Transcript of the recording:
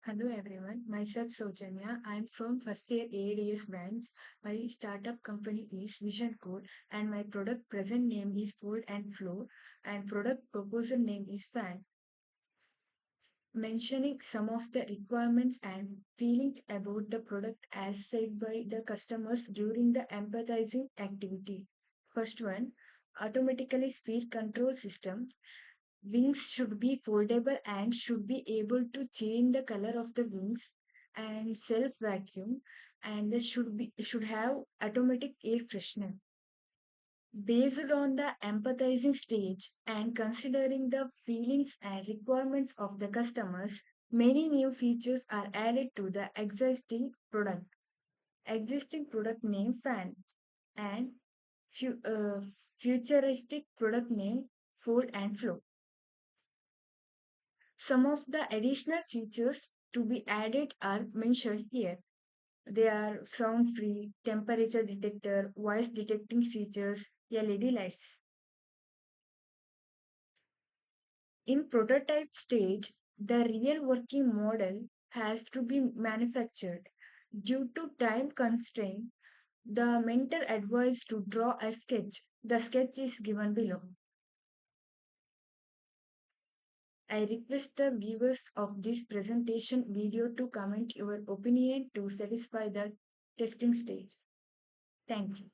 Hello everyone, myself Soujanya. I am from first year ADS branch. My startup company is Vision Code and my product present name is Fold and Flow and product proposal name is Fan. Mentioning some of the requirements and feelings about the product as said by the customers during the empathizing activity. First one, automatically speed control system. Wings should be foldable and should be able to change the color of the wings and self vacuum and they should have automatic air freshener. Based on the empathizing stage and considering the feelings and requirements of the customers, many new features are added to the existing product. Existing product name fan and fu- uh, futuristic product name fold and flow. Some of the additional features to be added are mentioned here. They are sound free, temperature detector, voice detecting features, LED lights. In prototype stage, the real working model has to be manufactured. Due to time constraint, the mentor advised to draw a sketch. The sketch is given below. I request the viewers of this presentation video to comment your opinion to satisfy the testing stage. Thank you.